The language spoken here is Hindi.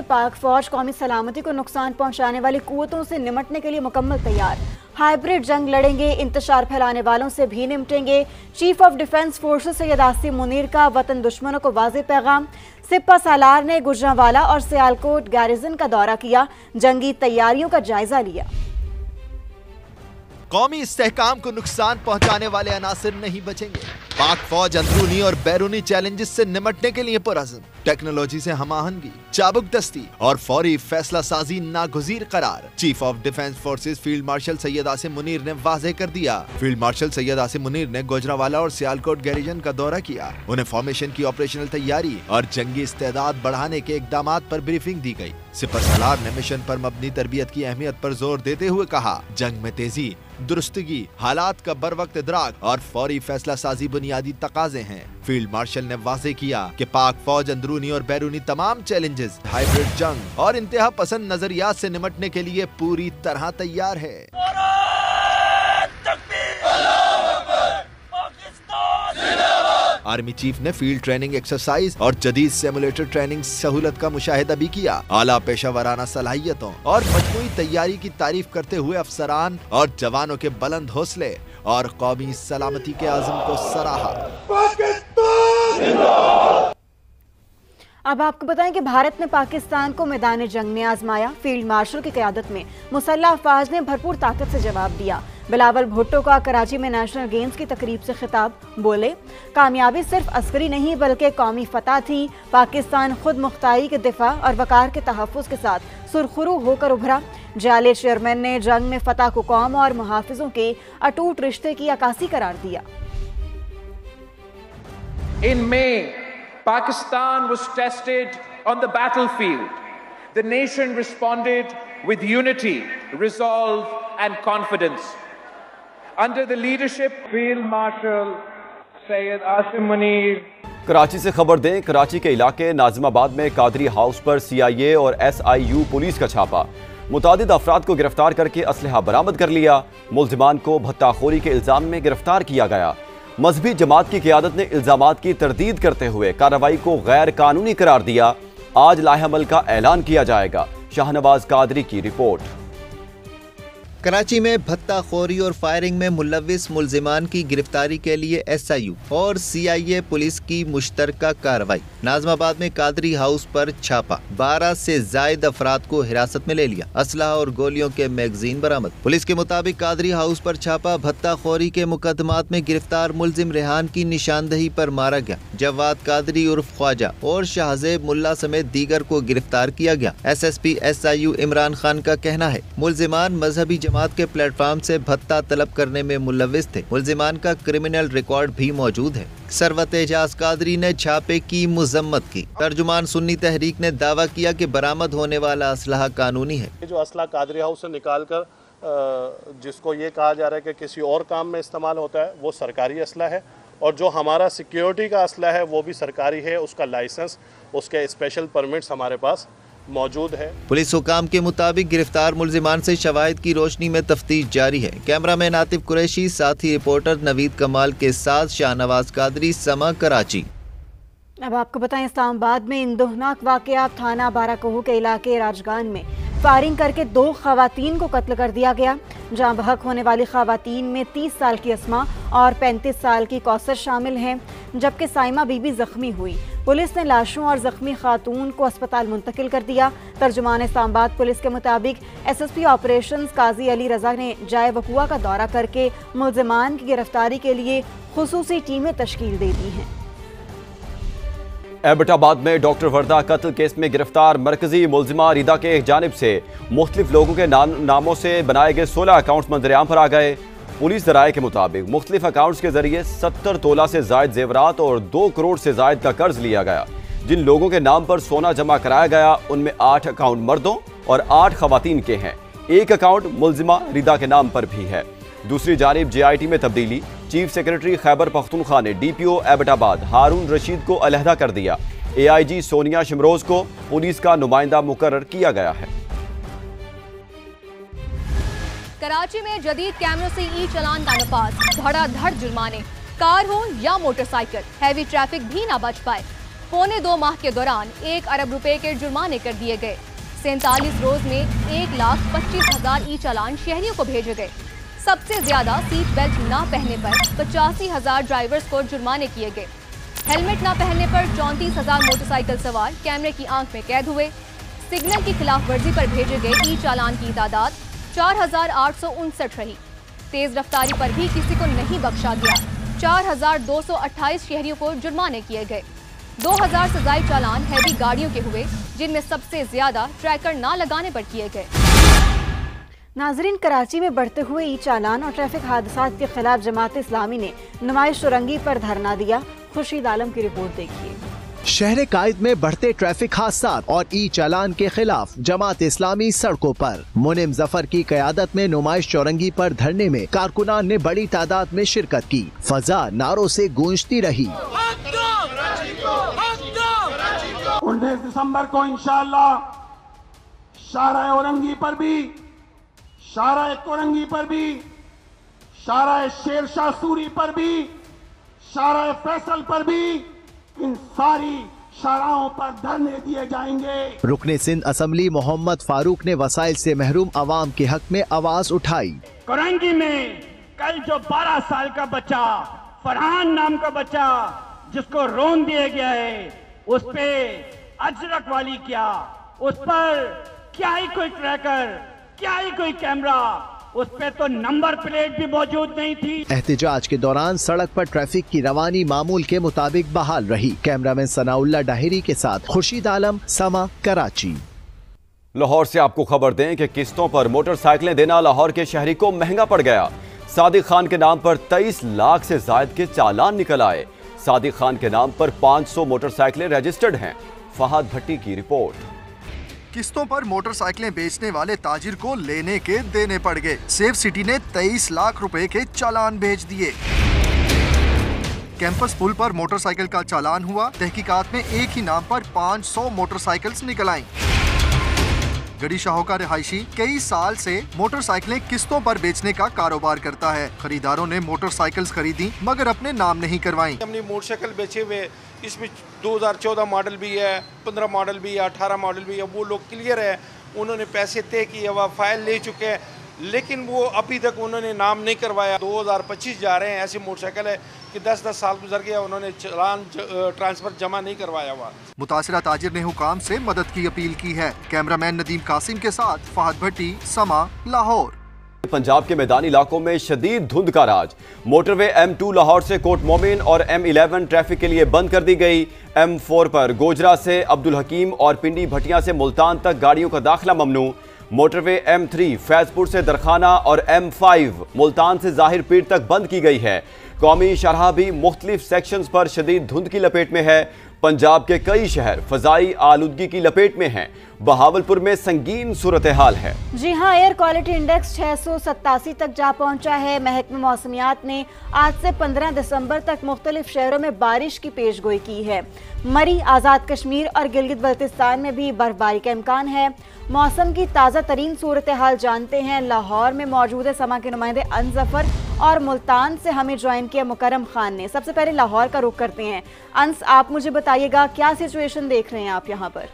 पाक फौज कौमी सलामती को नुकसान पहुंचाने वाली कुव्वतों से निमटने के लिए मुकम्मल तैयार। हाइब्रिड जंग लड़ेंगे, इंतशार फैलाने वालों से भी निपटेंगे। Chief of defence forces Syed Asim Munir का वतन दुश्मनों को वाज़ेह पैगाम। सिपा सालार ने गुजरांवाला और सियालकोट गैरिजन का दौरा किया, जंगी तैयारियों का जायजा लिया। कौमी इस्तेहकाम को नुकसान पहुंचाने वाले अनासिर नहीं बचेंगे। पाक फौज अंदरूनी और बैरूनी चैलेंजेस से निमटने के लिए पुरअज़्म। टेक्नोलॉजी से हमाहंगी, चाबुक दस्ती और फौरी फैसला साजी नागुज़ीर करार। Chief of defence forces field marshal Syed Asim Munir ने वाज़ेह कर दिया। फील्ड मार्शल सैयद आसिम मुनीर ने गुजरांवाला और सियालकोट गैरिजन का दौरा किया। उन्हें फॉर्मेशन की ऑपरेशनल तैयारी और जंगी इस्तेदाद बढ़ाने के इकदामात पर ब्रीफिंग दी गई। सिपा सालार ने मिशन पर मबनी तरबियत की अहमियत पर जोर देते हुए कहा, जंग में तेजी, दुरुस्तगी, हालात का बर वक्त इदराक और फौरी फैसला साजी बुनियादी तकाजे हैं। फील्ड मार्शल ने वाज़ेह किया कि पाक फौज अंदरूनी और बैरूनी तमाम चैलेंजेस, हाइब्रिड जंग और इंतहा पसंद नजरियात से निमटने के लिए पूरी तरह तैयार है। आर्मी चीफ ने फील्ड ट्रेनिंग एक्सरसाइज और जदीद सिमुलेटर ट्रेनिंग सहूलत का मुशाहिदा भी किया। आला पेशावराना सलाहियतों और मजमूई तैयारी की तारीफ करते हुए अफसरान और जवानों के बुलंद हौसले और कौमी सलामती के आज़म को सराहा। अब आपको बताएं कि भारत ने पाकिस्तान को मैदान जंग में आजमाया। फील्ड मार्शल की क़यादत में मुसल्लह अफवाज ने भरपूर ताकत से जवाब दिया। बिलावल भुट्टो का कराची में नेशनल गेम्स की तकरीब से खिताब, बोले, कामयाबी सिर्फ अस्करी नहीं बल्कि कौमी फतह थी। पाकिस्तान खुद मुख्तारी के दिफा और वकार के तहफ़्फ़ुज़ के साथ सुरखरू होकर उभरा। जाले चेयरमैन ने जंग में फतह को कौम और मुहाफिजों के अटूट रिश्ते की अक्कासी करार दिया। In May, Pakistan was tested on the battlefield. The nation responded with unity, resolve and confidence. Under the leadership Field Marshal Sayyid Asim Munir। Karachi से खबर दें, कराची के इलाके नाजिमाबाद में कादरी हाउस पर CIA और SIU पुलिस का छापा। मुतादिद अफराद को गिरफ्तार करके असलहा बरामद कर लिया। मुल्जिमान को भत्ताखोरी के इल्जाम में गिरफ्तार किया गया। मजहबी जमात की क़यादत ने इल्जामात की तरदीद करते हुए कार्रवाई को गैर कानूनी करार दिया। आज लाहेअमल का ऐलान किया जाएगा। शाहनवाज कादरी की रिपोर्ट। कराची में भत्ताखोरी और फायरिंग में मुलव्विस मुल्जिमान की गिरफ्तारी के लिए SIU और CIA पुलिस की मुश्तरका कार्रवाई। नाज़िमाबाद में कादरी हाउस पर छापा, 12 से जायद अफराद को हिरासत में ले लिया। असलहा और गोलियों के मैगजीन बरामद। पुलिस के मुताबिक कादरी हाउस पर छापा भत्ताखोरी के मुकदमात में गिरफ्तार मुल्जिम रेहान की निशानदही पर मारा गया। जवाद कादरी उर्फ ख्वाजा और शाहजेब मुल्ला समेत दीगर को गिरफ्तार किया गया। SSP SIU इमरान खान का कहना है, मुल्जिमान मजहबी जमात के प्लेटफॉर्म से भत्ता तलब करने में मुलव्विस थे। मुल्जिमान का क्रिमिनल रिकॉर्ड भी मौजूद है। सरवत एजाज कादरी ने छापे की मुजम्मत की। तर्जुमान सुन्नी तहरीक ने दावा किया कि बरामद होने वाला असलहा कानूनी है। जो असला कादरी हाउस से निकाल कर जिसको ये कहा जा रहा है कि किसी और काम में इस्तेमाल होता है, वो सरकारी असला है, और जो हमारा सिक्योरिटी का असला है वो भी सरकारी है। उसका लाइसेंस, उसके स्पेशल परमिट्स हमारे पास मौजूद है। पुलिस हुकाम के मुताबिक गिरफ्तार मुल्जिमान से शवाहिद की रोशनी में तफ्तीश जारी है। कैमरामैन आतिफ कुरैशी, साथी रिपोर्टर नवीद कमाल के साथ शाहनवाज कादरी, समा, कराची। अब आपको बताएं, इस्लामाबाद में इंदोहनाक वाकया। थाना बाराकोहू के इलाके राजगान में फायरिंग करके 2 खवातीन को कत्ल कर दिया गया। जहां बहक होने वाली खवातीन में 30 साल की अस्मा और 35 साल की कौसर शामिल हैं, जबकि साइमा बीबी जख्मी हुई। पुलिस ने लाशों और जख्मी खातून को अस्पताल मुंतकिल कर दिया। तर्जुमान इस्लामाबाद पुलिस के मुताबिक SSP ऑपरेशंस काजी अली रजा ने जाए वकुआ का दौरा करके मुल्जिमान की गिरफ्तारी के लिए खुसूसी टीमें तश्कील दे दी हैं। एबटाबाद में डॉक्टर वर्दा कत्ल केस में गिरफ्तार मरकजी मुल्जिमा रिदा के जानिब से मुख्तलिफ लोगों के नामों से बनाए गए 16 अकाउंट्स मंजरेआम पर आ गए। पुलिस ज़राए के मुताबिक मुख्तलिफ अकाउंट्स के जरिए 70 तोला से जायद जेवरात और 2 करोड़ से जायद का कर्ज लिया गया। जिन लोगों के नाम पर सोना जमा कराया गया उनमें 8 अकाउंट मर्दों और 8 खवातीन के हैं। 1 अकाउंट मुल्जिमा रिदा के नाम पर भी है। दूसरी जानिब JIT में तब्दीली। चीफ सेक्रेटरी खैबर पख्तूनख्वा ने DPO एबटाबाद हारून रशीद को अलहदा कर दिया। AIG सोनिया शिमरोज को पुलिस का नुमाइंदा मुकर्रर किया गया है। कराची में जदीद कैमरों से ई-चालान का नफाज, धड़ाधड़ जुर्माने, कार हो या मोटरसाइकिल, हैवी ट्रैफिक भी ना बच पाए। पौने 2 माह के दौरान 1 अरब रुपए के जुर्माने कर दिए गए। 47 रोज में 1,25,000 ई चालान शहरियों को भेजे गए। सबसे ज्यादा सीट बेल्ट न पहनने पर 85,000 ड्राइवर्स को जुर्माने किए गए। हेलमेट न पहनने पर 34,000 मोटरसाइकिल सवार कैमरे की आंख में कैद हुए। सिग्नल की खिलाफ वर्जी पर भेजे गए ई चालान की तादाद 4,859 रही। तेज रफ्तारी पर भी किसी को नहीं बख्शा गया। 4,228 शहरियों को जुर्माने किए गए। 2,000 से ज्यादा चालान हैवी गाड़ियों के हुए, जिनमें सबसे ज्यादा ट्रैकर न लगाने पर किए गए। नाजरीन, कराची में बढ़ते हुए ई चालान और ट्रैफिक हादसात के खिलाफ जमात इस्लामी ने नुमाइश रंगी पर धरना दिया। खुर्शीद आलम की रिपोर्ट देखिए। शहर कायद में बढ़ते ट्रैफिक हादसात और ई चालान के खिलाफ जमात इस्लामी सड़कों पर। मुनिम जफर की क़यादत में नुमाइश चौरंगी पर धरने में कारकुनान ने बड़ी तादाद में शिरकत की। फजा नारों से गूंजती रही। 19 दिसंबर को इंशाअल्लाह शाहराह औरंगी पर भी, शाहराह कोरंगी पर भी, शाहराह शेरशाह सूरी पर भी, शाहराह फैसल पर भी, इन सारी शाहराहों पर धरने दिए जाएंगे। रुकने सिंध असम्बली मोहम्मद फारूक ने वसाइल से महरूम अवाम के हक में आवाज उठाई। कोरंगी में कल जो 12 साल का बच्चा, फरहान नाम का बच्चा, जिसको रोन दिया गया है, उस पे अजरक वाली क्या, उस पर क्या ही कोई ट्रैकर, क्या ही कोई कैमरा, उस पे तो नंबर प्लेट भी मौजूद नहीं थी। एहतजाज के दौरान सड़क पर ट्रैफिक की रवानी मामूल के मुताबिक बहाल रही। कैमरामैन सनाउल्लाह डाहिरी के साथ खुर्शीद आलम, समा, कराची। लाहौर से आपको खबर दें कि किस्तों पर मोटरसाइकिलें देना लाहौर के शहरी को महंगा पड़ गया। सादिक खान के नाम पर 23 लाख से जायद के चालान निकल आए। सादिक खान के नाम पर 500 मोटरसाइकिलें रजिस्टर्ड हैं। फहद भट्टी की रिपोर्ट। किस्तों पर मोटरसाइकिलें बेचने वाले ताजिर को लेने के देने पड़ गए। सेफ सिटी ने 23 लाख रुपए के चालान भेज दिए। कैंपस पुल पर मोटरसाइकिल का चालान हुआ। तहकीकात में एक ही नाम पर 500 मोटरसाइकिल्स निकल आईं। गड़ी शाहों का रिहायशी कई साल से मोटरसाइकिलें किस्तों पर बेचने का कारोबार करता है। खरीदारों ने मोटरसाइकिल्स खरीदी मगर अपने नाम नहीं करवाई। हमने मोटरसाइकिल बेचे हुए, इसमें 2014 मॉडल भी है, 15 मॉडल भी है, 18 मॉडल भी है। वो लोग क्लियर है, उन्होंने पैसे तय किए हुआ, फाइल ले चुके हैं, लेकिन वो अभी तक उन्होंने नाम नहीं करवाया। 2025 जा रहे हैं, ऐसी मोटरसाइकिल है कि 10-10 साल गुजर गया, उन्होंने चालान ट्रांसफर जमा नहीं करवाया हुआ। मुतासिरा ताजिर ने हुकाम से मदद की अपील की है। कैमरामैन नदीम कासिम के साथ फहद भट्टी, समा, लाहौर। पंजाब के मैदानी इलाकों में शदीद धुंध का राज। मोटरवे M2 लाहौर से कोट मोमिन और M11 ट्रैफिक के लिए बंद कर दी गई। M4 पर गोजरा से अब्दुल हकीम और पिंडी भटिया से मुल्तान तक गाड़ियों का दाखिला ममनू। मोटरवे M3 फैजपुर से दरखाना और M5 मुल्तान से जाहिर पीर तक बंद की गई है। कौमी शरह भी मुख्तलिफ सेक्शंस पर शदीद धुंध की लपेट में है। पंजाब के कई शहर फजाई आलूदगी की लपेट में हैं। बहावलपुर में संगीन सूरत हाल है। जी हां, एयर क्वालिटी इंडेक्स 687 तक जा पहुंचा है। महकमा मौसमियात ने आज से 15 दिसंबर तक मुख्तलिफ शहरों में बारिश की पेशगोई की है। मरी, आज़ाद कश्मीर और गिलगित बल्तिस्तान में भी बर्फबारी का इम्कान है। मौसम की ताज़ा तरीन सूरत हाल जानते हैं। लाहौर में मौजूद है समा के नुमाइंदे अनजफर और मुल्तान से हमें ज्वाइन किया मुकरम खान ने। सबसे पहले लाहौर का रुख करते हैं। अंस, आप मुझे बताइएगा क्या सिचुएशन देख रहे हैं आप यहाँ पर?